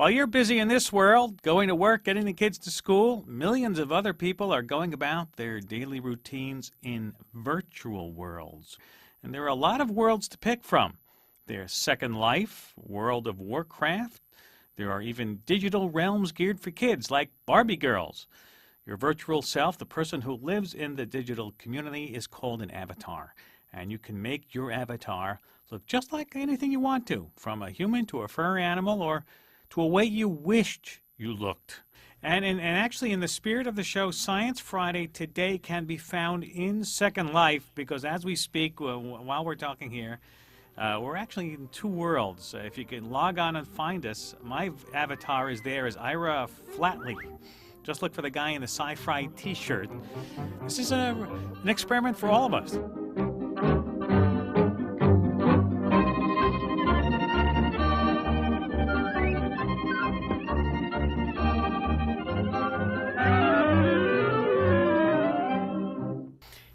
While you're busy in this world, going to work, getting the kids to school, millions of other people are going about their daily routines in virtual worlds. And there are a lot of worlds to pick from. There's Second Life, World of Warcraft. There are even digital realms geared for kids like Barbie girls. Your virtual self, the person who lives in the digital community, is called an avatar. And you can make your avatar look just like anything you want to, from a human to a furry animal or to a way you wished you looked. And actually, in the spirit of the show, Science Friday today can be found in Second Life, because as we speak, while we're talking here, we're actually in two worlds. If you can log on and find us, my avatar is there as Ira Flatley. Just look for the guy in the SciFri t-shirt. This is an experiment for all of us.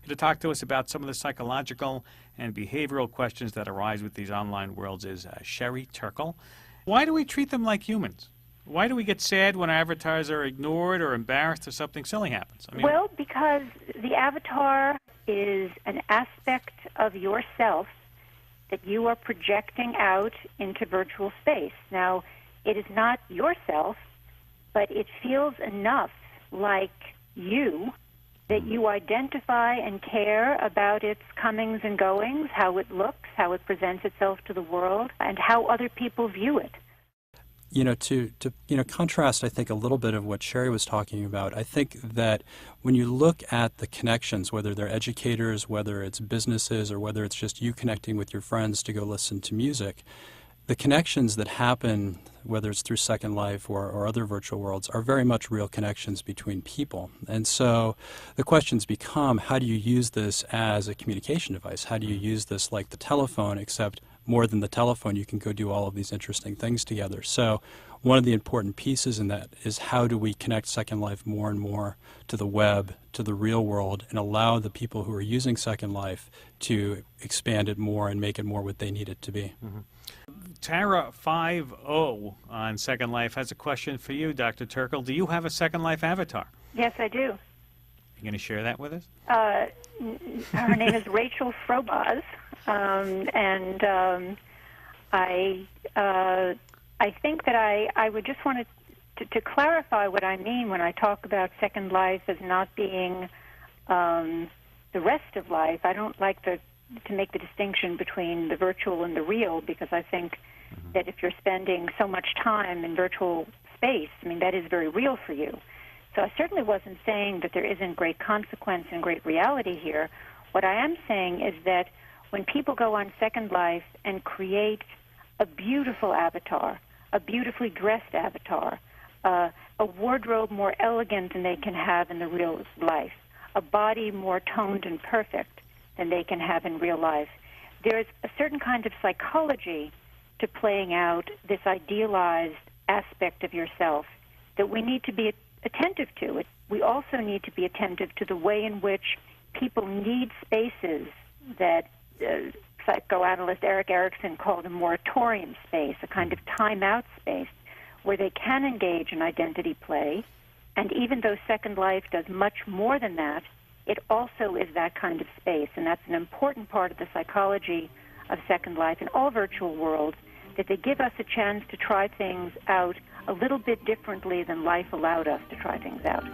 To talk to us about some of the psychological and behavioral questions that arise with these online worlds is Sherry Turkle. Why do we treat them like humans? Why do we get sad when our avatars are ignored or embarrassed or something silly happens? Well, because the avatar is an aspect of yourself that you are projecting out into virtual space. Now, it is not yourself, but it feels enough like you that you identify and care about its comings and goings, how it looks, how it presents itself to the world, and how other people view it. To contrast, I think, a little bit of what Sherry was talking about, I think that when you look at the connections, whether they're educators, whether it's businesses, or whether it's just you connecting with your friends to go listen to music, the connections that happen, whether it's through Second Life or other virtual worlds, are very much real connections between people. And so the questions become, how do you use this as a communication device? How do you use this like the telephone, except more than the telephone, you can go do all of these interesting things together. So one of the important pieces in that is, how do we connect Second Life more and more to the web, to the real world, and allow the people who are using Second Life to expand it more and make it more what they need it to be. Mm-hmm. Tara50 on Second Life has a question for you, Dr. Turkle. Do you have a Second Life avatar? Yes, I do. You going to share that with us? Her name is Rachel Frobaz, and I think that I would just want to clarify what I mean when I talk about Second Life as not being the rest of life. I don't like to make the distinction between the virtual and the real, because I think that if you're spending so much time in virtual space, that is very real for you. So I certainly wasn't saying that there isn't great consequence and great reality here. What I am saying is that when people go on Second Life and create a beautiful avatar, a beautifully dressed avatar, a wardrobe more elegant than they can have in the real life, a body more toned and perfect than they can have in real life, there's a certain kind of psychology to playing out this idealized aspect of yourself that we need to be attentive to. We also need to be attentive to the way in which people need spaces that psychoanalyst Eric Erikson called a moratorium space, a kind of time-out space where they can engage in identity play. And even though Second Life does much more than that, it also is that kind of space, and that's an important part of the psychology of Second Life and all virtual worlds, that they give us a chance to try things out a little bit differently than life allowed us to try things out.